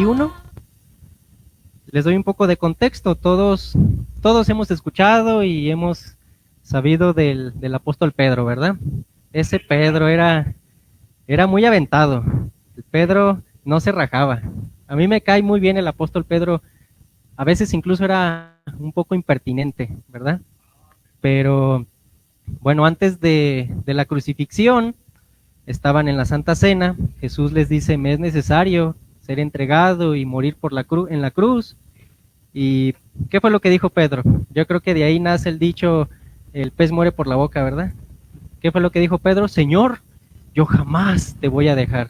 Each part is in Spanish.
21. Les doy un poco de contexto. Todos hemos escuchado y hemos sabido del apóstol Pedro, ¿verdad? Ese Pedro era muy aventado. El Pedro no se rajaba. A mí me cae muy bien el apóstol Pedro. A veces incluso era un poco impertinente, ¿verdad? Pero bueno, antes de la crucifixión, estaban en la Santa Cena. Jesús les dice: me es necesario ser entregado y morir en la cruz. ¿Y qué fue lo que dijo Pedro? Yo creo que de ahí nace el dicho: el pez muere por la boca, ¿verdad? ¿Qué fue lo que dijo Pedro? Señor, yo jamás te voy a dejar.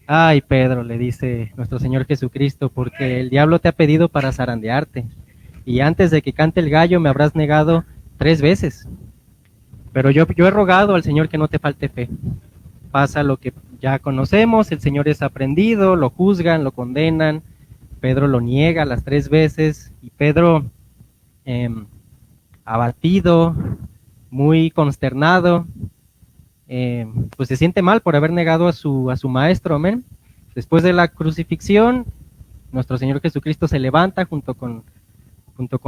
Ay, Pedro, le dice nuestro Señor Jesucristo, porque el diablo te ha pedido para zarandearte, y antes de que cante el gallo me habrás negado 3 veces. Pero yo he rogado al Señor que no te falte fe. Pasa lo que ya conocemos: el Señor es aprendido, lo juzgan, lo condenan, Pedro lo niega las 3 veces, y Pedro, abatido, muy consternado, pues se siente mal por haber negado a su maestro, amén. Después de la crucifixión, nuestro Señor Jesucristo se levanta junto con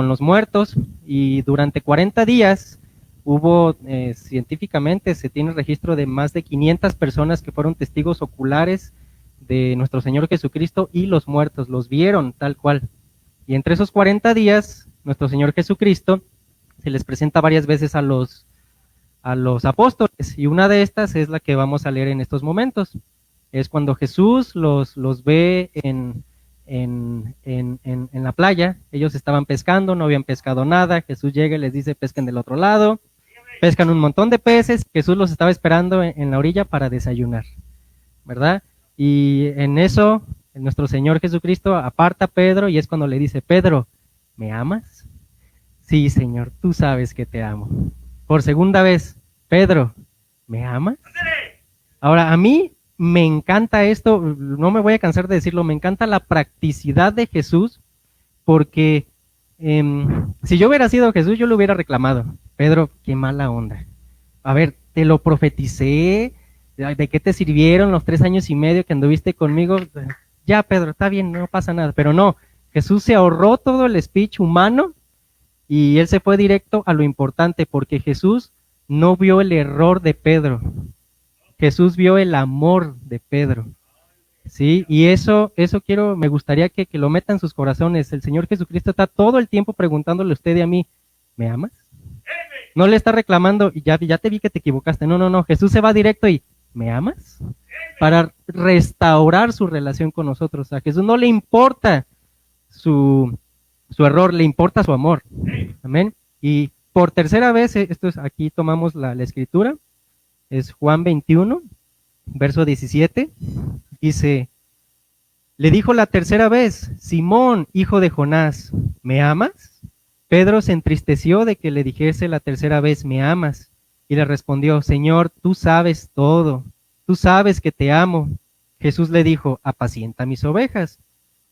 los muertos, y durante 40 días hubo, científicamente se tiene registro de más de 500 personas que fueron testigos oculares de nuestro Señor Jesucristo, y los muertos los vieron tal cual. Y entre esos 40 días, nuestro Señor Jesucristo se les presenta varias veces a los apóstoles, y una de estas es la que vamos a leer en estos momentos. Es cuando Jesús los ve en la playa. Ellos estaban pescando, no habían pescado nada. Jesús llega y les dice: pesquen del otro lado. Pescan un montón de peces. Jesús los estaba esperando en la orilla para desayunar, ¿verdad? Y en eso, nuestro Señor Jesucristo aparta a Pedro, y es cuando le dice: Pedro, ¿me amas? Sí, Señor, tú sabes que te amo. Por segunda vez: Pedro, ¿me amas? Ahora, a mí me encanta esto, no me voy a cansar de decirlo, me encanta la practicidad de Jesús, porque si yo hubiera sido Jesús, yo le hubiera reclamado: Pedro, qué mala onda. A ver, te lo profeticé, ¿de qué te sirvieron los 3 años y medio que anduviste conmigo? Ya, Pedro, está bien, no pasa nada. Pero no, Jesús se ahorró todo el speech humano, y él se fue directo a lo importante, porque Jesús no vio el error de Pedro. Jesús vio el amor de Pedro. Sí, y eso me gustaría que lo meta en sus corazones. El Señor Jesucristo está todo el tiempo preguntándole a usted y a mí: ¿me amas? No le está reclamando: y ya te vi que te equivocaste. No, Jesús se va directo y: ¿me amas? Para restaurar su relación con nosotros. A Jesús no le importa su error, le importa su amor. Amén. Y por tercera vez, aquí tomamos la escritura, es Juan 21, verso 17, dice: le dijo la tercera vez: Simón, hijo de Jonás, ¿me amas? Pedro se entristeció de que le dijese la tercera vez: ¿me amas? Y le respondió: Señor, tú sabes todo, tú sabes que te amo. Jesús le dijo: apacienta mis ovejas.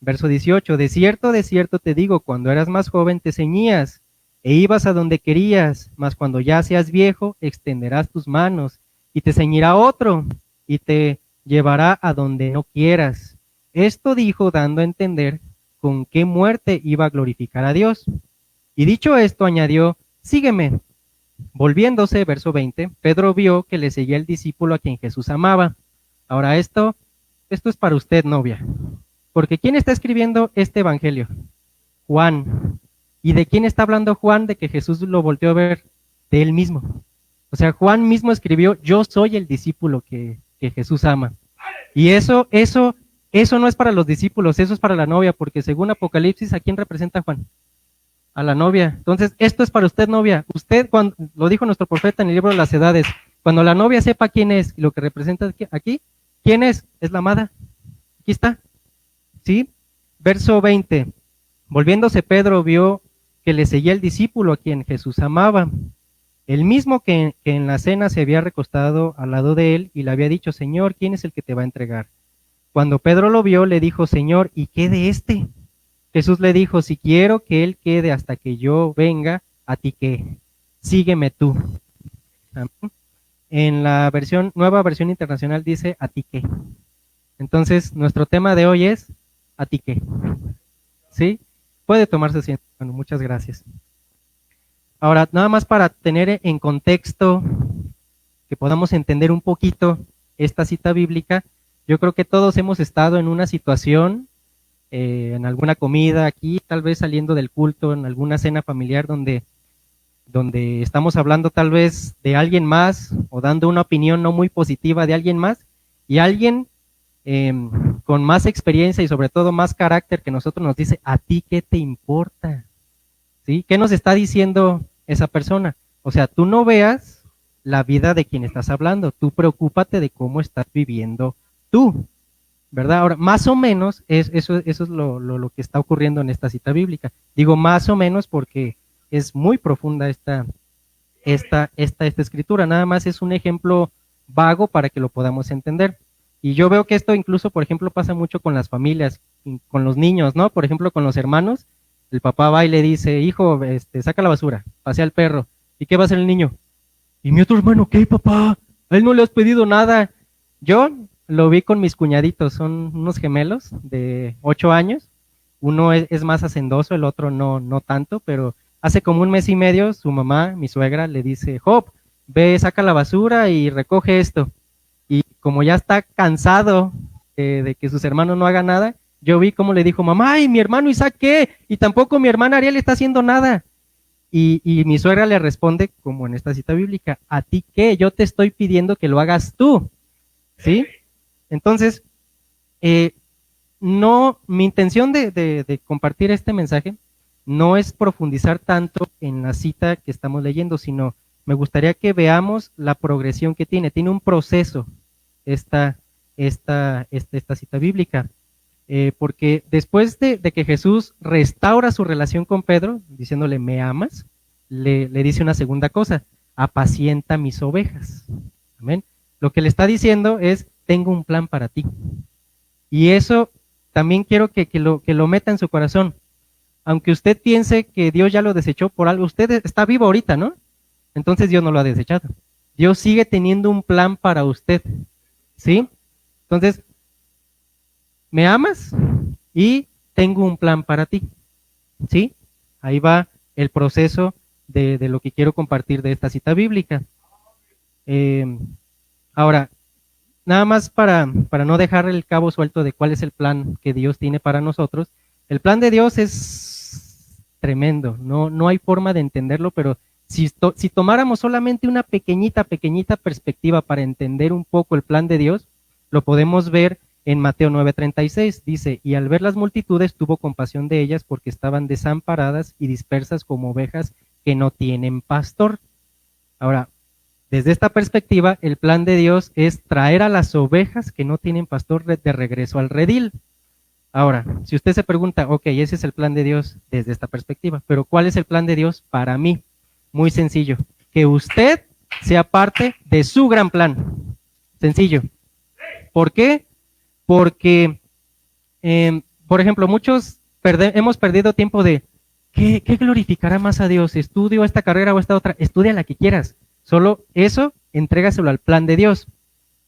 Verso 18: de cierto te digo, cuando eras más joven te ceñías e ibas a donde querías, mas cuando ya seas viejo extenderás tus manos y te ceñirá otro y te llevará a donde no quieras. Esto dijo, dando a entender con qué muerte iba a glorificar a Dios. Y dicho esto, añadió: sígueme. Volviéndose, verso 20, Pedro vio que le seguía el discípulo a quien Jesús amaba. Ahora esto es para usted, novia. Porque ¿quién está escribiendo este evangelio? Juan. ¿Y de quién está hablando Juan? De que Jesús lo volteó a ver, de él mismo. O sea, Juan mismo escribió: yo soy el discípulo que Jesús ama. Y eso no es para los discípulos, eso es para la novia, porque según Apocalipsis, ¿a quién representa Juan? A la novia. Entonces, esto es para usted, novia. Usted, cuando lo dijo nuestro profeta en el libro de las Edades, cuando la novia sepa quién es y lo que representa aquí, ¿quién es? Es la amada. Aquí está. ¿Sí? Verso 20. Volviéndose Pedro vio que le seguía el discípulo a quien Jesús amaba, el mismo que en la cena se había recostado al lado de él y le había dicho: Señor, ¿quién es el que te va a entregar? Cuando Pedro lo vio, le dijo: Señor, ¿y qué de este? Jesús le dijo: si quiero que él quede hasta que yo venga, ¿a ti qué? Sígueme tú. Amén. En la nueva versión internacional dice: ¿a ti qué? Entonces, nuestro tema de hoy es: ¿a ti qué? ¿Sí? Puede tomarse asiento. Bueno, muchas gracias. Ahora, nada más para tener en contexto, que podamos entender un poquito esta cita bíblica, yo creo que todos hemos estado en una situación, en alguna comida aquí, tal vez saliendo del culto, en alguna cena familiar donde estamos hablando tal vez de alguien más o dando una opinión no muy positiva de alguien más, y alguien con más experiencia y sobre todo más carácter que nosotros nos dice, ¿a ti qué te importa? ¿Sí? ¿Qué nos está diciendo esa persona? O sea, tú no veas la vida de quien estás hablando, tú preocúpate de cómo estás viviendo tú, ¿verdad? Ahora, más o menos, eso es lo que está ocurriendo en esta cita bíblica. Digo más o menos porque es muy profunda esta escritura, nada más es un ejemplo vago para que lo podamos entender. Y yo veo que esto incluso, por ejemplo, pasa mucho con las familias, con los niños, ¿no? Por ejemplo, con los hermanos, el papá va y le dice, hijo, saca la basura, pasea al perro. ¿Y qué va a hacer el niño? ¿Y mi otro hermano qué, papá? A él no le has pedido nada. Yo lo vi con mis cuñaditos, son unos gemelos de 8 años. Uno es más hacendoso, el otro no tanto, pero hace como un mes y medio su mamá, mi suegra, le dice, Job, ve, saca la basura y recoge esto. Y como ya está cansado de que sus hermanos no hagan nada, yo vi cómo le dijo, mamá, ¿y mi hermano Isaac qué? Y tampoco mi hermana Ariel está haciendo nada. Y mi suegra le responde, como en esta cita bíblica, ¿a ti qué? Yo te estoy pidiendo que lo hagas tú, ¿sí? Entonces, no, mi intención de compartir este mensaje no es profundizar tanto en la cita que estamos leyendo, sino me gustaría que veamos la progresión que tiene. Tiene un proceso esta cita bíblica. Porque después de que Jesús restaura su relación con Pedro, diciéndole, ¿me amas? Le dice una segunda cosa, apacienta mis ovejas. Amén. Lo que le está diciendo es, tengo un plan para ti. Y eso también quiero que lo meta en su corazón. Aunque usted piense que Dios ya lo desechó por algo, usted está vivo ahorita, ¿no? Entonces Dios no lo ha desechado. Dios sigue teniendo un plan para usted. ¿Sí? Entonces, ¿me amas? Y tengo un plan para ti. ¿Sí? Ahí va el proceso de lo que quiero compartir de esta cita bíblica. Ahora, nada más para no dejar el cabo suelto de cuál es el plan que Dios tiene para nosotros. El plan de Dios es tremendo, no hay forma de entenderlo, pero si tomáramos solamente una pequeñita perspectiva para entender un poco el plan de Dios, lo podemos ver en Mateo 9:36. Dice, y al ver las multitudes tuvo compasión de ellas porque estaban desamparadas y dispersas como ovejas que no tienen pastor. Ahora, desde esta perspectiva, el plan de Dios es traer a las ovejas que no tienen pastor de regreso al redil. Ahora, si usted se pregunta, ok, ese es el plan de Dios desde esta perspectiva, pero ¿cuál es el plan de Dios para mí? Muy sencillo, que usted sea parte de su gran plan. Sencillo. ¿Por qué? Porque, por ejemplo, muchos hemos perdido tiempo de, ¿qué glorificará más a Dios? ¿Estudio esta carrera o esta otra? Estudia la que quieras. Solo eso, entrégaselo al plan de Dios.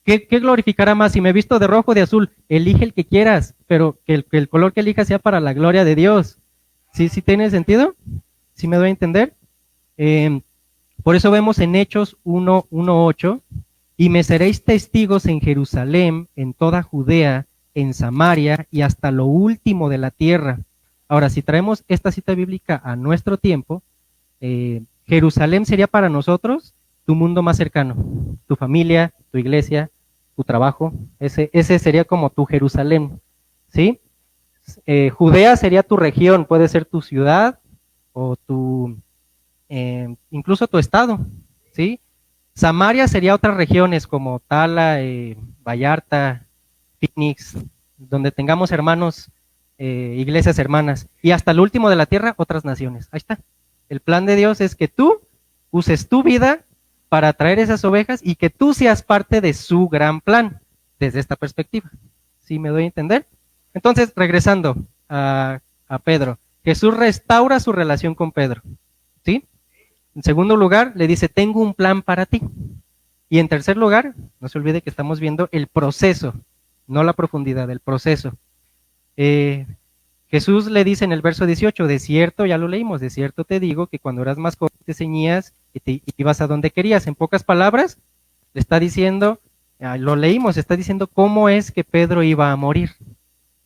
¿Qué glorificará más? Si me visto de rojo o de azul, elige el que quieras, pero que el color que elijas sea para la gloria de Dios. ¿Sí tiene sentido? ¿Sí me doy a entender? Por eso vemos en Hechos 1:8, y me seréis testigos en Jerusalén, en toda Judea, en Samaria y hasta lo último de la tierra. Ahora, si traemos esta cita bíblica a nuestro tiempo, Jerusalén sería para nosotros tu mundo más cercano, tu familia, tu iglesia, tu trabajo, ese sería como tu Jerusalén, ¿sí? Judea sería tu región, puede ser tu ciudad o incluso tu estado, ¿sí? Samaria sería otras regiones como Tala, Vallarta, Phoenix, donde tengamos hermanos, iglesias hermanas, y hasta el último de la tierra, otras naciones. Ahí está. El plan de Dios es que tú uses tu vida para traer esas ovejas y que tú seas parte de su gran plan, desde esta perspectiva. ¿Sí me doy a entender? Entonces, regresando a Pedro, Jesús restaura su relación con Pedro, ¿sí? En segundo lugar, le dice, tengo un plan para ti. Y en tercer lugar, no se olvide que estamos viendo el proceso, no la profundidad, el proceso. Jesús le dice en el verso 18, de cierto, ya lo leímos, de cierto te digo que cuando eras más joven te ceñías y ibas a donde querías. En pocas palabras, le está diciendo, lo leímos, está diciendo cómo es que Pedro iba a morir.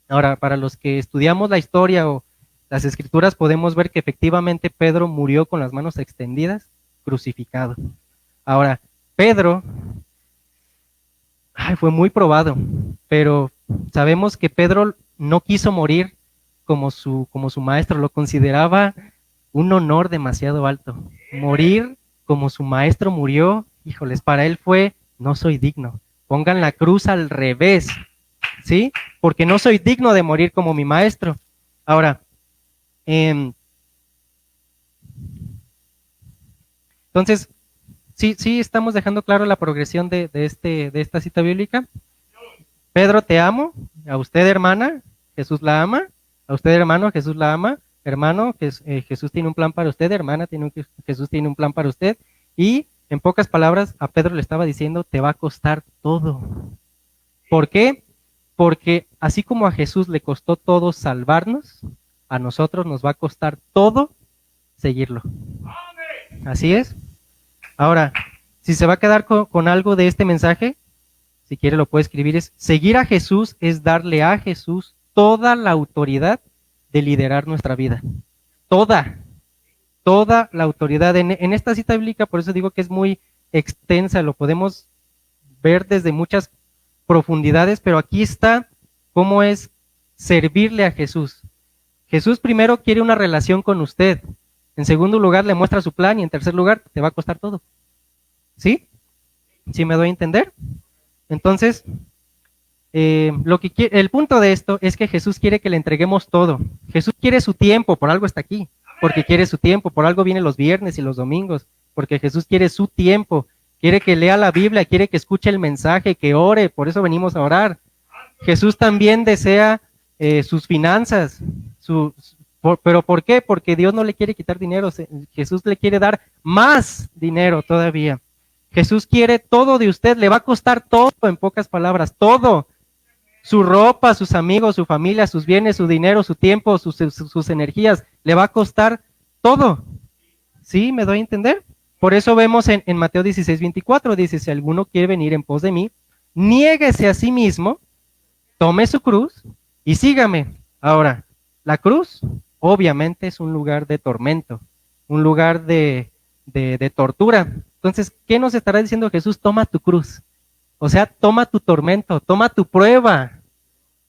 Ahora, para los que estudiamos la historia o las escrituras, podemos ver que efectivamente Pedro murió con las manos extendidas, crucificado. Ahora, Pedro fue muy probado, pero sabemos que Pedro no quiso morir como su maestro, lo consideraba un honor demasiado alto. Morir como su maestro murió, híjoles, para él fue, no soy digno. Pongan la cruz al revés, ¿sí? Porque no soy digno de morir como mi maestro. Ahora, entonces, sí estamos dejando claro la progresión de esta cita bíblica. Pedro, te amo. A usted, hermana, Jesús la ama. A usted, hermano, Jesús la ama. Hermano, Jesús tiene un plan para usted. Hermana, Jesús tiene un plan para usted. Y, en pocas palabras, a Pedro le estaba diciendo, te va a costar todo. ¿Por qué? Porque así como a Jesús le costó todo salvarnos, a nosotros nos va a costar todo seguirlo. Así es. Ahora, si se va a quedar con algo de este mensaje, si quiere lo puede escribir, es seguir a Jesús es darle a Jesús toda la autoridad de liderar nuestra vida. Toda la autoridad. En esta cita bíblica, por eso digo que es muy extensa, lo podemos ver desde muchas profundidades, pero aquí está cómo es servirle a Jesús. Jesús primero quiere una relación con usted. En segundo lugar, le muestra su plan y en tercer lugar, te va a costar todo. ¿Sí? ¿Sí me doy a entender? Entonces, el punto de esto es que Jesús quiere que le entreguemos todo. Jesús quiere su tiempo, por algo está aquí, porque quiere su tiempo, por algo viene los viernes y los domingos, porque Jesús quiere su tiempo, quiere que lea la Biblia, quiere que escuche el mensaje, que ore, por eso venimos a orar. Jesús también desea sus finanzas, ¿pero por qué? Porque Dios no le quiere quitar dinero, Jesús le quiere dar más dinero todavía. Jesús quiere todo de usted, le va a costar todo, en pocas palabras, todo. Su ropa, sus amigos, su familia, sus bienes, su dinero, su tiempo, sus energías, le va a costar todo. ¿Sí? ¿Me doy a entender? Por eso vemos en Mateo 16:24, dice, si alguno quiere venir en pos de mí, niéguese a sí mismo, tome su cruz y sígame. Ahora, la cruz obviamente es un lugar de tormento, un lugar de tortura. Entonces, ¿qué nos estará diciendo Jesús? Toma tu cruz. O sea, toma tu tormento, toma tu prueba,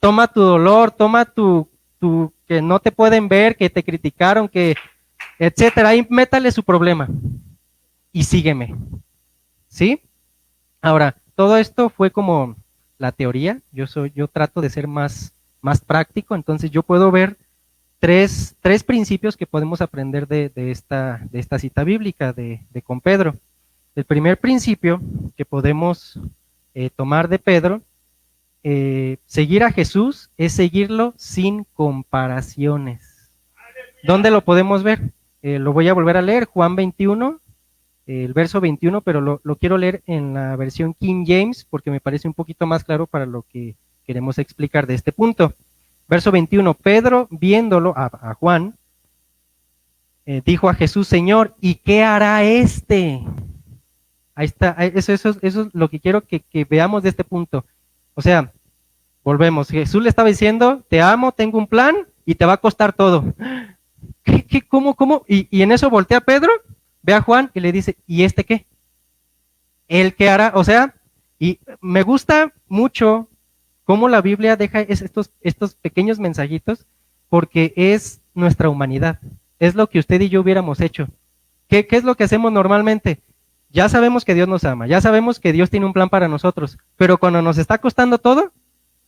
toma tu dolor, toma tu que no te pueden ver, que te criticaron, que etcétera. Ahí métale su problema y sígueme. ¿Sí? Ahora, todo esto fue como la teoría. Yo trato de ser más práctico, entonces yo puedo ver tres principios que podemos aprender de esta cita bíblica de con Pedro. El primer principio que podemos tomar de Pedro, seguir a Jesús es seguirlo sin comparaciones. ¿Dónde lo podemos ver? Lo voy a volver a leer, Juan 21, el verso 21, pero lo quiero leer en la versión King James porque me parece un poquito más claro para lo que queremos explicar de este punto. Verso 21, Pedro, viéndolo a Juan, dijo a Jesús, Señor, ¿y qué hará este? Ahí está, eso es lo que quiero que veamos de este punto. O sea, volvemos, Jesús le estaba diciendo, te amo, tengo un plan y te va a costar todo. ¿Cómo? Y en eso voltea Pedro, ve a Juan y le dice, ¿y este qué? ¿El qué hará? O sea, y me gusta mucho cómo la Biblia deja estos pequeños mensajitos, porque es nuestra humanidad, es lo que usted y yo hubiéramos hecho. ¿Qué es lo que hacemos normalmente? Ya sabemos que Dios nos ama, ya sabemos que Dios tiene un plan para nosotros, pero cuando nos está costando todo,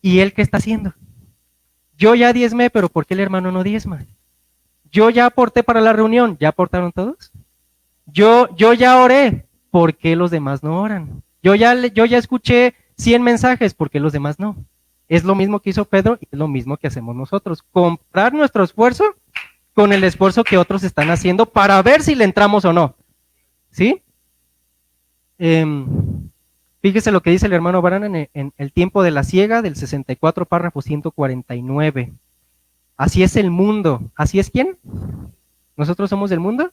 ¿y Él qué está haciendo? Yo ya diezmé, pero ¿por qué el hermano no diezma? Yo ya aporté para la reunión, ¿ya aportaron todos? Yo ya oré, ¿por qué los demás no oran? Yo ya escuché 100 mensajes, ¿por qué los demás no? Es lo mismo que hizo Pedro y es lo mismo que hacemos nosotros. Comprar nuestro esfuerzo con el esfuerzo que otros están haciendo para ver si le entramos o no. ¿Sí? Fíjese lo que dice el hermano Branham en El tiempo de la siega, del 64, párrafo 149. Así es el mundo. ¿Así es quién? ¿Nosotros somos del mundo?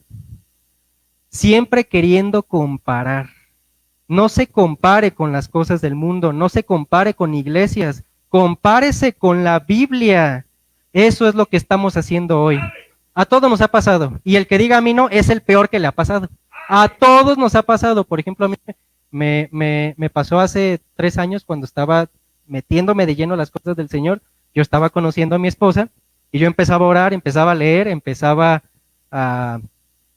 Siempre queriendo comparar. No se compare con las cosas del mundo, no se compare con iglesias, compárese con la Biblia. Eso es lo que estamos haciendo hoy. A todos nos ha pasado. Y el que diga a mí no es el peor que le ha pasado. A todos nos ha pasado. Por ejemplo, a mí me pasó hace 3 años cuando estaba metiéndome de lleno a las cosas del Señor. Yo estaba conociendo a mi esposa y yo empezaba a orar, empezaba a leer, empezaba a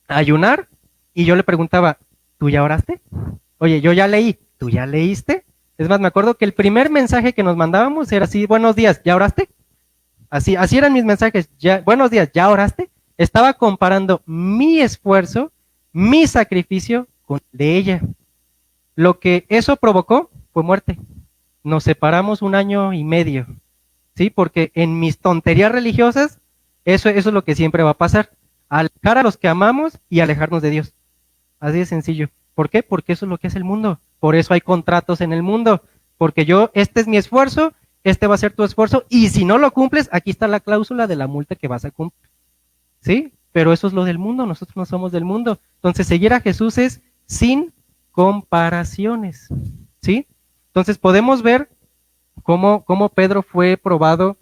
ayunar y yo le preguntaba, ¿tú ya oraste? Oye, yo ya leí, ¿tú ya leíste? Es más, me acuerdo que el primer mensaje que nos mandábamos era así, buenos días, ¿ya oraste? Así eran mis mensajes, ya, buenos días, ¿ya oraste? Estaba comparando mi esfuerzo, mi sacrificio con el de ella. Lo que eso provocó fue muerte. Nos separamos 1 año y medio, ¿sí? Porque en mis tonterías religiosas, eso es lo que siempre va a pasar. Alejar a los que amamos y alejarnos de Dios. Así de sencillo. ¿Por qué? Porque eso es lo que es el mundo. Por eso hay contratos en el mundo. Porque este es mi esfuerzo, este va a ser tu esfuerzo, y si no lo cumples, aquí está la cláusula de la multa que vas a cumplir. ¿Sí? Pero eso es lo del mundo, nosotros no somos del mundo. Entonces, seguir a Jesús es sin comparaciones. ¿Sí? Entonces, podemos ver cómo Pedro fue probado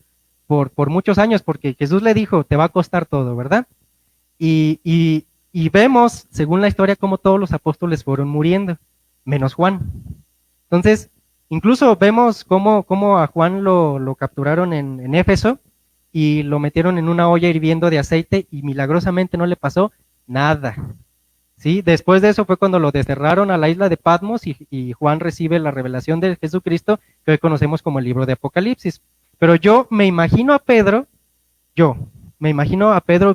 por muchos años, porque Jesús le dijo, te va a costar todo, ¿verdad? Y vemos, según la historia, cómo todos los apóstoles fueron muriendo, menos Juan. Entonces, incluso vemos cómo a Juan lo capturaron en Éfeso y lo metieron en una olla hirviendo de aceite y milagrosamente no le pasó nada. ¿Sí? Después de eso fue cuando lo desterraron a la isla de Patmos y Juan recibe la revelación de Jesucristo que hoy conocemos como el libro de Apocalipsis. Pero yo me imagino a Pedro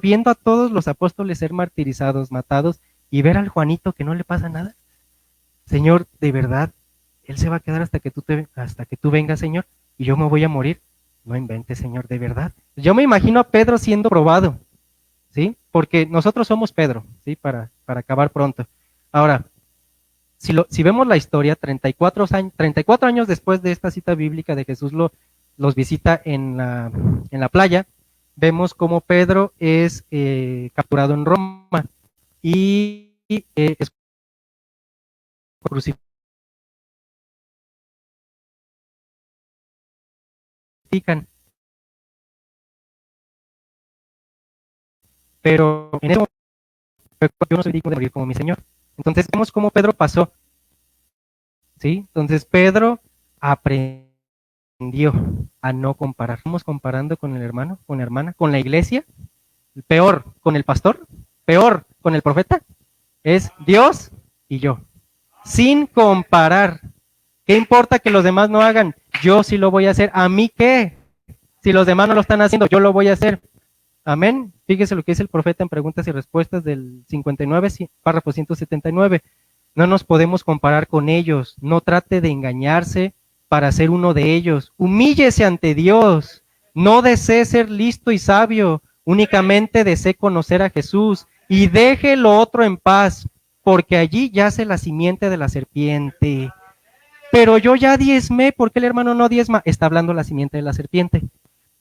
viendo a todos los apóstoles ser martirizados, matados, y ver al Juanito que no le pasa nada. Señor, de verdad, él se va a quedar hasta que tú vengas, Señor, y yo me voy a morir. No inventes, Señor, de verdad. Yo me imagino a Pedro siendo probado, ¿sí? Porque nosotros somos Pedro, ¿sí? Para acabar pronto. Ahora, si vemos la historia, 34 años después de esta cita bíblica de Jesús los visita en la playa, vemos cómo Pedro es capturado en Roma y es crucificado. Pero en ese momento yo no soy digno de morir como mi Señor. Entonces vemos cómo Pedro pasó, ¿sí? Entonces Pedro aprendió a no comparar. Estamos comparando con el hermano, con la hermana, con la iglesia, peor con el pastor, peor con el profeta, es Dios y yo, sin comparar. ¿Qué importa que los demás no hagan? Yo sí lo voy a hacer. ¿A mí qué? Si los demás no lo están haciendo, yo lo voy a hacer. Amén. Fíjese lo que dice el profeta en Preguntas y Respuestas del 59, párrafo 179. No nos podemos comparar con ellos. No trate de engañarse para ser uno de ellos. Humíllese ante Dios. No desee ser listo y sabio. Únicamente desee conocer a Jesús y deje lo otro en paz, porque allí yace la simiente de la serpiente. Pero yo ya diezmé, ¿por qué el hermano no diezma? Está hablando la simiente de la serpiente.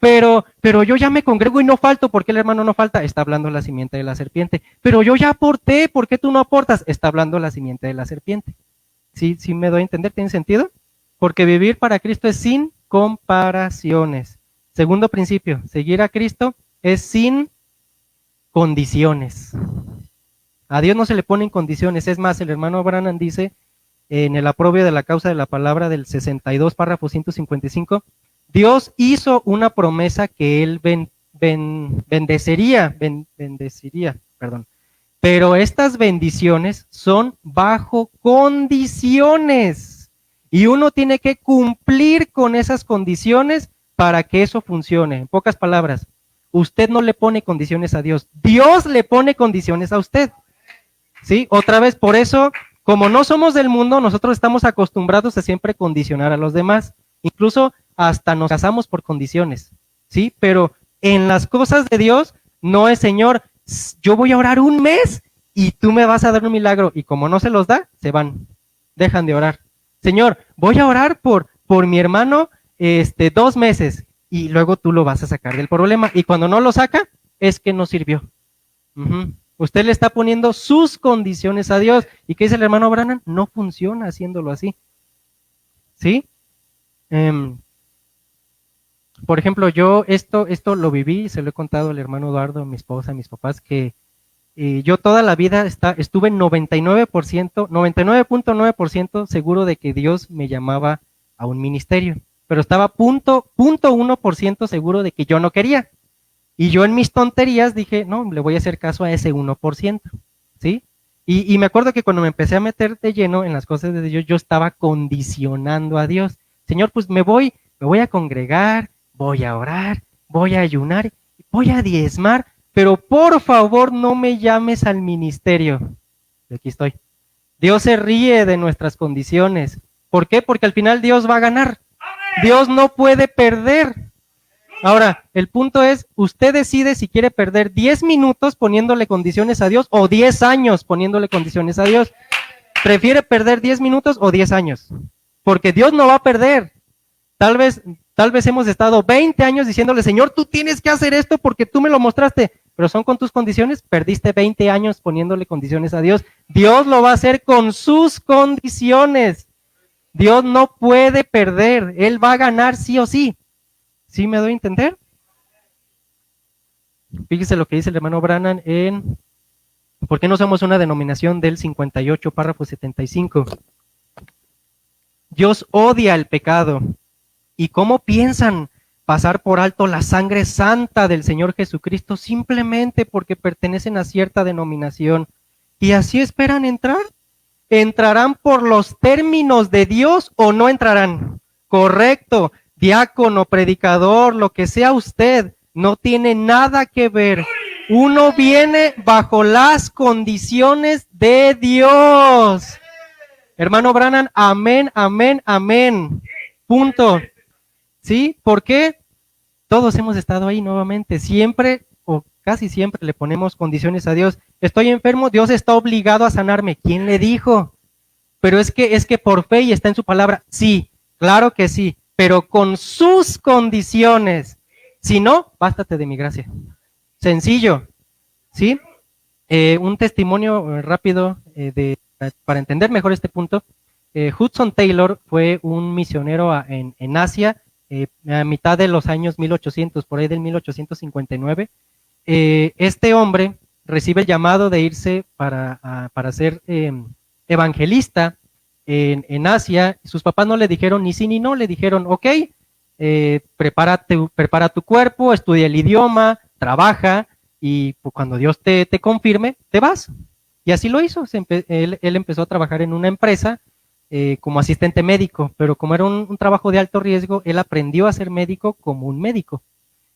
Pero yo ya me congrego y no falto, ¿por qué el hermano no falta? Está hablando la simiente de la serpiente. Pero yo ya aporté, ¿por qué tú no aportas? Está hablando la simiente de la serpiente. ¿Sí me doy a entender? ¿Tiene sentido? Porque vivir para Cristo es sin comparaciones. Segundo principio, seguir a Cristo es sin condiciones. A Dios no se le ponen condiciones. Es más, el hermano Branham dice en el aprobio de la causa de la palabra del 62, párrafo 155, Dios hizo una promesa que él bendeciría, pero estas bendiciones son bajo condiciones y uno tiene que cumplir con esas condiciones para que eso funcione. En pocas palabras, usted no le pone condiciones a Dios, Dios le pone condiciones a usted. ¿Sí? Otra vez, por eso, como no somos del mundo, nosotros estamos acostumbrados a siempre condicionar a los demás. Incluso hasta nos casamos por condiciones, ¿sí? Pero en las cosas de Dios no es, Señor, yo voy a orar 1 mes y tú me vas a dar un milagro. Y como no se los da, se van, dejan de orar. Señor, voy a orar por mi hermano 2 meses y luego tú lo vas a sacar del problema. Y cuando no lo saca, es que no sirvió. Usted le está poniendo sus condiciones a Dios. ¿Y qué dice el hermano Branham? No funciona haciéndolo así. ¿Sí? Por ejemplo, yo esto lo viví, se lo he contado al hermano Eduardo, a mi esposa, a mis papás, que yo toda la vida estuve 99%, 99.9% seguro de que Dios me llamaba a un ministerio, pero estaba 0.1% seguro de que yo no quería. Y yo en mis tonterías dije, no, le voy a hacer caso a ese 1%, ¿sí? Y me acuerdo que cuando me empecé a meter de lleno en las cosas de Dios, yo estaba condicionando a Dios. Señor, pues me voy a congregar, voy a orar, voy a ayunar, voy a diezmar, pero por favor no me llames al ministerio. Y aquí estoy. Dios se ríe de nuestras condiciones. ¿Por qué? Porque al final Dios va a ganar. Dios no puede perder. Ahora, el punto es, usted decide si quiere perder 10 minutos poniéndole condiciones a Dios o 10 años poniéndole condiciones a Dios. ¿Prefiere perder 10 minutos o 10 años? Porque Dios no va a perder. Tal vez hemos estado 20 años diciéndole, Señor, tú tienes que hacer esto porque tú me lo mostraste, pero son con tus condiciones, perdiste 20 años poniéndole condiciones a Dios. Dios lo va a hacer con sus condiciones. Dios no puede perder, Él va a ganar sí o sí. ¿Sí me doy a entender? Fíjese lo que dice el hermano Branham en ¿por qué no somos una denominación del 58, párrafo 75? Dios odia el pecado. ¿Y cómo piensan pasar por alto la sangre santa del Señor Jesucristo simplemente porque pertenecen a cierta denominación? ¿Y así esperan entrar? ¿Entrarán por los términos de Dios o no entrarán? Correcto. Diácono, predicador, lo que sea usted, no tiene nada que ver. Uno viene bajo las condiciones de Dios. Hermano Branham, amén, amén, amén. Punto. ¿Sí? ¿Por qué? Todos hemos estado ahí nuevamente. Siempre o casi siempre le ponemos condiciones a Dios. Estoy enfermo, Dios está obligado a sanarme. ¿Quién le dijo? Pero es que por fe y está en su palabra. Sí, claro que sí, pero con sus condiciones. Si no, bástate de mi gracia. Sencillo, ¿sí? Un testimonio rápido para entender mejor este punto. Hudson Taylor fue un misionero en Asia a mitad de los años 1800, por ahí del 1859. Este hombre recibe el llamado de irse para ser evangelista en Asia. Sus papás no le dijeron ni sí ni no, le dijeron, ok, prepara tu cuerpo, estudia el idioma, trabaja, y pues, cuando Dios te confirme, te vas. Y así lo hizo. Él empezó a trabajar en una empresa como asistente médico, pero como era un trabajo de alto riesgo, él aprendió a ser médico como un médico.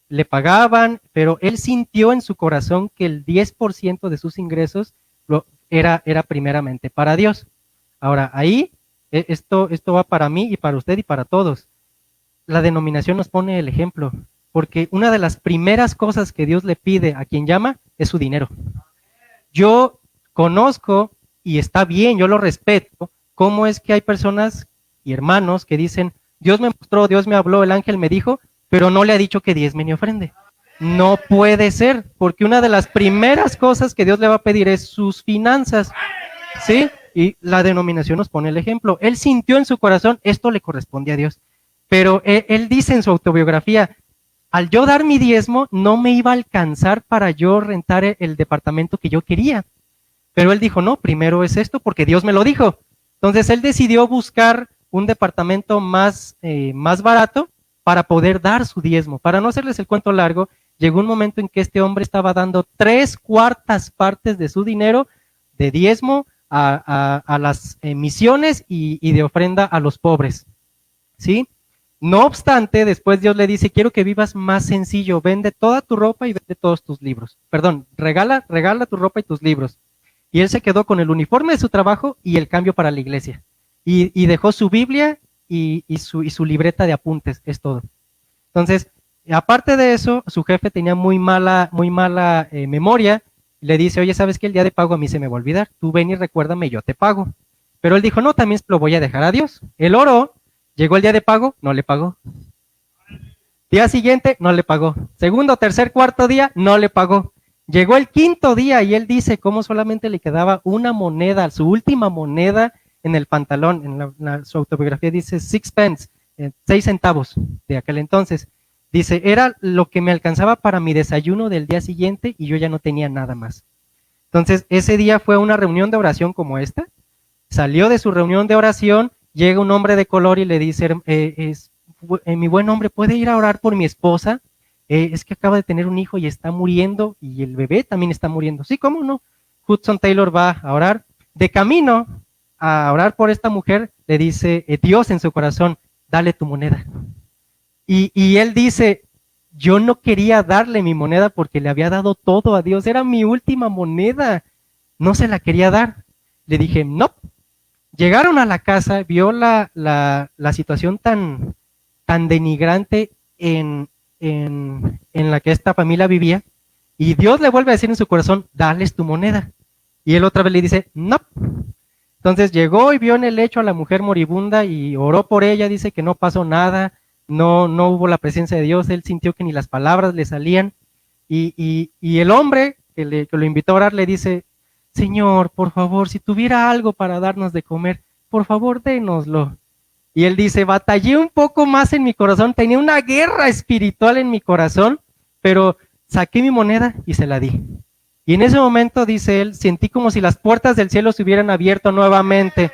Le pagaban, pero él sintió en su corazón que el 10% de sus ingresos era primeramente para Dios. Ahora, ahí, esto va para mí y para usted y para todos. La denominación nos pone el ejemplo, porque una de las primeras cosas que Dios le pide a quien llama es su dinero. Yo conozco, y está bien, yo lo respeto, cómo es que hay personas y hermanos que dicen, Dios me mostró, Dios me habló, el ángel me dijo, pero no le ha dicho que diezme ni ofrende. No puede ser, porque una de las primeras cosas que Dios le va a pedir es sus finanzas, ¿sí? Y la denominación nos pone el ejemplo. Él sintió en su corazón, esto le corresponde a Dios. Pero él dice en su autobiografía, al yo dar mi diezmo, no me iba a alcanzar para yo rentar el departamento que yo quería. Pero él dijo, no, primero es esto porque Dios me lo dijo. Entonces él decidió buscar un departamento más barato para poder dar su diezmo. Para no hacerles el cuento largo, llegó un momento en que este hombre estaba dando 3/4 partes de su dinero de diezmo a las misiones y de ofrenda a los pobres, ¿sí? No obstante, después Dios le dice, quiero que vivas más sencillo, vende toda tu ropa y vende todos tus libros. Perdón, regala tu ropa y tus libros. Y él se quedó con el uniforme de su trabajo y el cambio para la iglesia. Y dejó su Biblia y su libreta de apuntes, es todo. Entonces, aparte de eso, su jefe tenía muy mala memoria. Le dice, oye, ¿sabes qué? El día de pago a mí se me va a olvidar. Tú ven y recuérdame, yo te pago. Pero él dijo, no, también lo voy a dejar a Dios. Él oró, llegó el día de pago, no le pagó. Día siguiente, no le pagó. Segundo, tercer, cuarto día, no le pagó. Llegó el quinto día y él dice cómo solamente le quedaba una moneda, su última moneda en el pantalón. Su autobiografía dice 6 pence, 6 centavos de aquel entonces. Dice, era lo que me alcanzaba para mi desayuno del día siguiente y yo ya no tenía nada más. Entonces, ese día fue una reunión de oración como esta. Salió de su reunión de oración, llega un hombre de color y le dice, mi buen hombre, ¿puede ir a orar por mi esposa? Es que acaba de tener un hijo y está muriendo y el bebé también está muriendo. Sí, ¿cómo no? Hudson Taylor va a orar. De camino a orar por esta mujer, le dice Dios en su corazón, dale tu moneda. Y él dice, yo no quería darle mi moneda porque le había dado todo a Dios, era mi última moneda, no se la quería dar. Le dije, no. Llegaron a la casa, vio la situación tan denigrante en la que esta familia vivía, y Dios le vuelve a decir en su corazón, dales tu moneda. Y él otra vez le dice, no. Entonces llegó y vio en el lecho a la mujer moribunda y oró por ella, dice que no pasó nada, no hubo la presencia de Dios, él sintió que ni las palabras le salían, y el hombre que lo invitó a orar le dice, Señor, por favor, si tuviera algo para darnos de comer, por favor, dénoslo. Y él dice, batallé un poco más en mi corazón, tenía una guerra espiritual en mi corazón, pero saqué mi moneda y se la di. Y en ese momento, dice él, sentí como si las puertas del cielo se hubieran abierto nuevamente.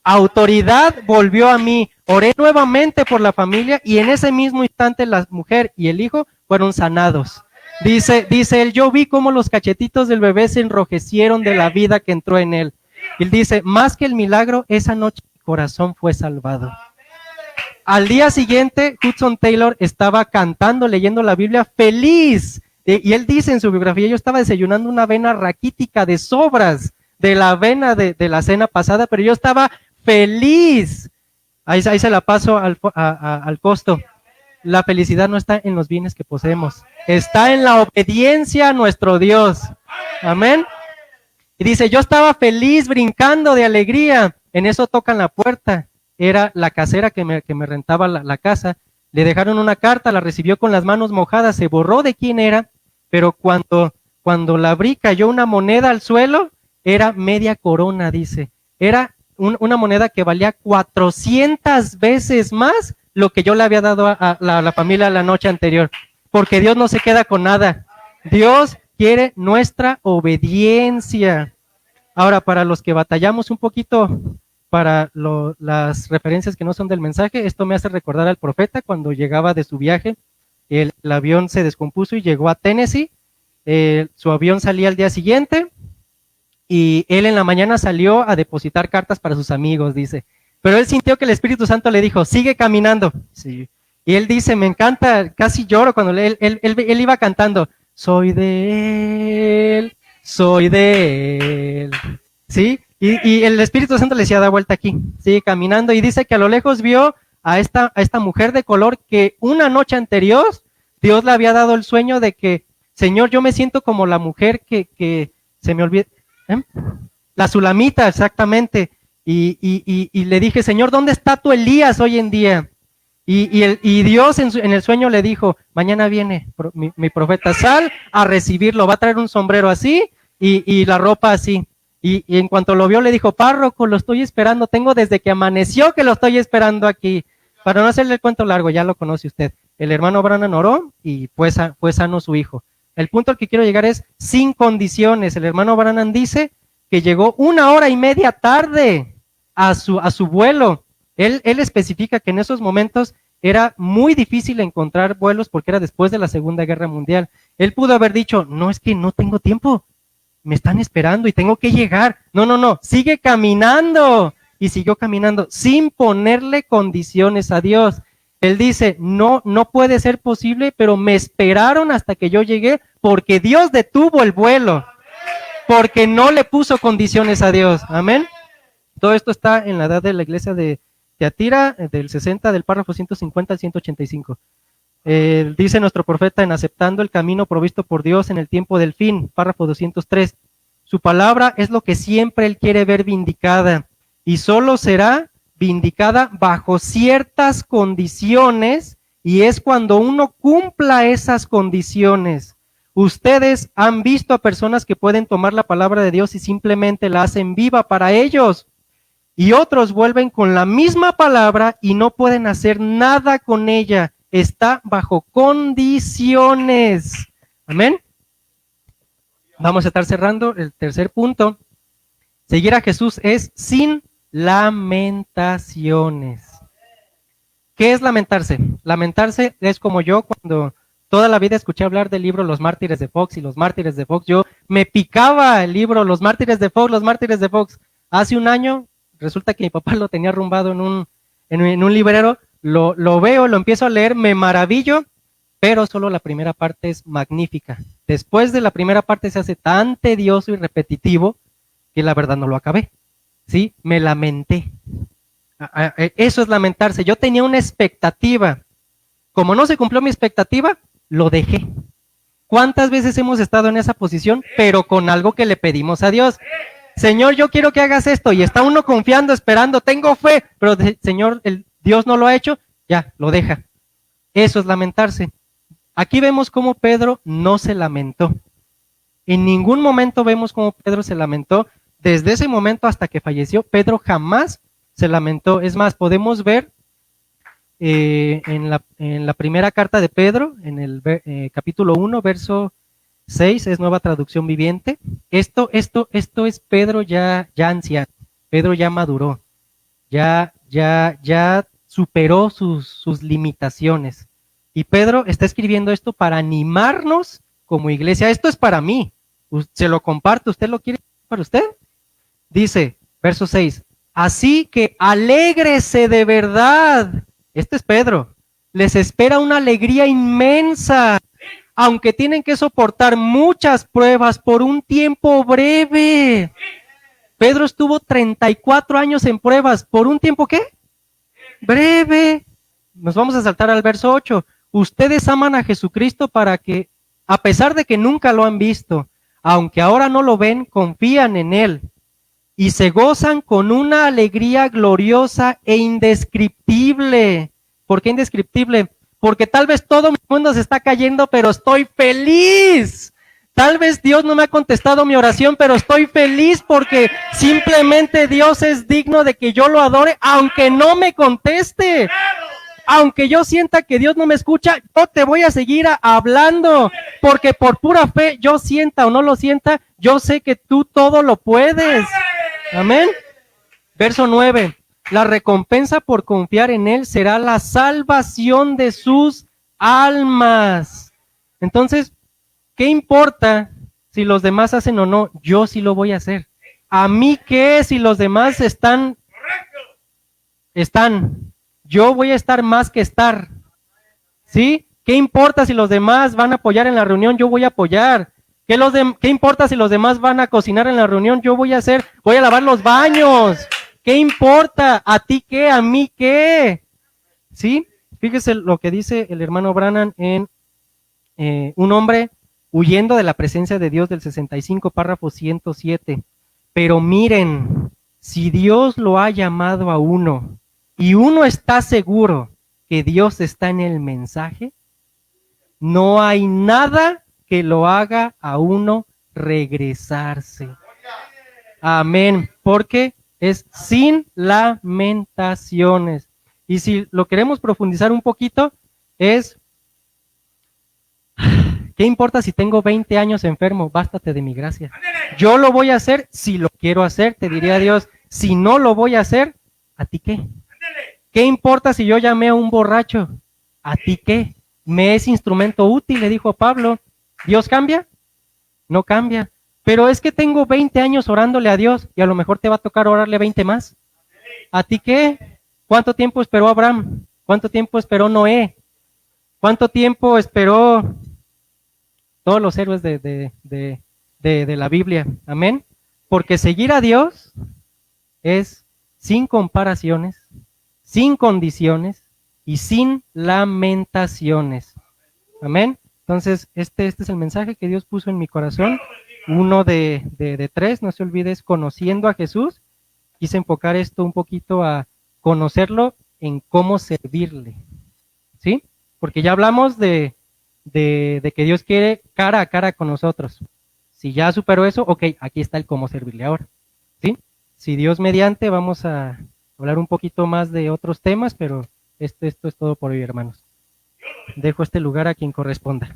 Autoridad volvió a mí, oré nuevamente por la familia y en ese mismo instante la mujer y el hijo fueron sanados. Dice él, yo vi cómo los cachetitos del bebé se enrojecieron de la vida que entró en él. Y él dice, más que el milagro, esa noche mi corazón fue salvado. Al día siguiente, Hudson Taylor estaba cantando, leyendo la Biblia, feliz. Y él dice en su biografía, yo estaba desayunando una avena raquítica de sobras de la avena de la cena pasada, pero yo estaba feliz. Ahí se la paso al costo. La felicidad no está en los bienes que poseemos, está en la obediencia a nuestro Dios. Amén. Y dice, yo estaba feliz, brincando de alegría. En eso tocan la puerta. Era la casera que me rentaba la casa. Le dejaron una carta, la recibió con las manos mojadas, se borró de quién era, pero cuando la abrí cayó una moneda al suelo, era media corona, dice. Era una moneda que valía 400 veces más lo que yo le había dado a la familia la noche anterior. Porque Dios no se queda con nada. Dios quiere nuestra obediencia. Ahora, para los que batallamos un poquito para las referencias que no son del mensaje, esto me hace recordar al profeta cuando llegaba de su viaje. El avión se descompuso y llegó a Tennessee. Su avión salía al día siguiente y él en la mañana salió a depositar cartas para sus amigos, dice. Pero él sintió que el Espíritu Santo le dijo, sigue caminando. Sí. Y él dice, me encanta, casi lloro cuando él iba cantando, soy de él, ¿sí? Y el Espíritu Santo le decía, da vuelta aquí, sigue caminando. Y dice que a lo lejos vio a esta mujer de color que una noche anterior Dios le había dado el sueño de que, Señor, yo me siento como la mujer que se me olvida, la Sulamita, exactamente. Y le dije, Señor, ¿dónde está tu Elías hoy en día? Y Dios en el sueño le dijo, mañana viene mi profeta, sal a recibirlo, va a traer un sombrero así y la ropa así. Y en cuanto lo vio le dijo, párroco, lo estoy esperando, tengo desde que amaneció que lo estoy esperando aquí. Para no hacerle el cuento largo, ya lo conoce usted. El hermano Branham oró y fue sano su hijo. El punto al que quiero llegar es sin condiciones. El hermano Branham dice que llegó 1 hora y media tarde a su vuelo. Él especifica que en esos momentos era muy difícil encontrar vuelos porque era después de la Segunda Guerra Mundial. Él pudo haber dicho, no, es que no tengo tiempo, me están esperando y tengo que llegar. No, sigue caminando. Y siguió caminando sin ponerle condiciones a Dios. Él dice, no puede ser posible, pero me esperaron hasta que yo llegué porque Dios detuvo el vuelo, porque no le puso condiciones a Dios. Amén. Todo esto está en la edad de la iglesia de Teatira, del 60, del párrafo 150 al 185. Dice nuestro profeta en aceptando el camino provisto por Dios en el tiempo del fin, párrafo 203. Su palabra es lo que siempre Él quiere ver vindicada y solo será vindicada bajo ciertas condiciones y es cuando uno cumpla esas condiciones. Ustedes han visto a personas que pueden tomar la palabra de Dios y simplemente la hacen viva para ellos, y otros vuelven con la misma palabra y no pueden hacer nada con ella. Está bajo condiciones. Amén. Vamos a estar cerrando el tercer punto. Seguir a Jesús es sin lamentaciones. ¿Qué es lamentarse? Lamentarse es como yo cuando toda la vida escuché hablar del libro Los Mártires de Fox y los Mártires de Fox. Yo me picaba el libro Los Mártires de Fox, los Mártires de Fox. Hace un año resulta que mi papá lo tenía arrumbado en un librero. Lo veo, lo empiezo a leer, me maravillo, pero solo la primera parte es magnífica. Después de la primera parte se hace tan tedioso y repetitivo que la verdad no lo acabé. ¿Sí? Me lamenté. Eso es lamentarse. Yo tenía una expectativa. Como no se cumplió mi expectativa, lo dejé. ¿Cuántas veces hemos estado en esa posición, pero con algo que le pedimos a Dios? Señor, yo quiero que hagas esto, y está uno confiando, esperando, tengo fe, pero Señor, Dios no lo ha hecho, ya, lo deja. Eso es lamentarse. Aquí vemos cómo Pedro no se lamentó. En ningún momento vemos cómo Pedro se lamentó. Desde ese momento hasta que falleció, Pedro jamás se lamentó. Es más, podemos ver en la primera carta de Pedro, en el capítulo 1, verso 6, es Nueva Traducción Viviente. Esto es Pedro ya anciano. Pedro ya maduró, ya superó sus limitaciones. Y Pedro está escribiendo esto para animarnos como iglesia. Esto es para mí. Se lo comparto. ¿Usted lo quiere para usted? Dice, verso 6, así que alégrese de verdad. Este es Pedro. Les espera una alegría inmensa, aunque tienen que soportar muchas pruebas por un tiempo breve. Pedro estuvo 34 años en pruebas. ¿Por un tiempo qué? Breve. Nos vamos a saltar al verso 8. Ustedes aman a Jesucristo para que, a pesar de que nunca lo han visto, aunque ahora no lo ven, confían en Él y se gozan con una alegría gloriosa e indescriptible. ¿Por qué indescriptible? Porque tal vez todo mi mundo se está cayendo, pero estoy feliz. Tal vez Dios no me ha contestado mi oración, pero estoy feliz porque simplemente Dios es digno de que yo lo adore, aunque no me conteste. Aunque yo sienta que Dios no me escucha, yo te voy a seguir hablando, porque por pura fe, yo sienta o no lo sienta, yo sé que tú todo lo puedes. Amén. Verso 9. La recompensa por confiar en Él será la salvación de sus almas. Entonces, ¿qué importa si los demás hacen o no? Yo sí lo voy a hacer. ¿A mí qué si los demás están? Yo voy a estar más que estar. ¿Sí? ¿Qué importa si los demás van a apoyar en la reunión? Yo voy a apoyar. ¿Qué importa si los demás van a cocinar en la reunión? Yo voy a lavar los baños. ¿Qué importa? ¿A ti qué? ¿A mí qué? ¿Sí? Fíjese lo que dice el hermano Branham en un hombre huyendo de la presencia de Dios del 65, párrafo 107. Pero miren, si Dios lo ha llamado a uno y uno está seguro que Dios está en el mensaje, no hay nada que lo haga a uno regresarse. Amén. Porque es sin lamentaciones. Y si lo queremos profundizar un poquito, es, ¿qué importa si tengo 20 años enfermo? Bástate de mi gracia. Yo lo voy a hacer si lo quiero hacer, te diría Dios. Si no lo voy a hacer, ¿a ti qué? ¿Qué importa si yo llamé a un borracho? ¿A ti qué? Me es instrumento útil, le dijo Pablo. ¿Dios cambia? No cambia. Pero es que tengo 20 años orándole a Dios y a lo mejor te va a tocar orarle 20 más. ¿A ti qué? ¿Cuánto tiempo esperó Abraham? ¿Cuánto tiempo esperó Noé? ¿Cuánto tiempo esperó todos los héroes de la Biblia? Amén. Porque seguir a Dios es sin comparaciones, sin condiciones y sin lamentaciones. Amén. Entonces, este es el mensaje que Dios puso en mi corazón. Uno de tres, no se olvide, es conociendo a Jesús. Quise enfocar esto un poquito a conocerlo en cómo servirle. ¿Sí? Porque ya hablamos de que Dios quiere cara a cara con nosotros. Si ya superó eso, ok, aquí está el cómo servirle ahora. ¿Sí? Si Dios mediante, vamos a hablar un poquito más de otros temas, pero esto es todo por hoy, hermanos. Dejo este lugar a quien corresponda.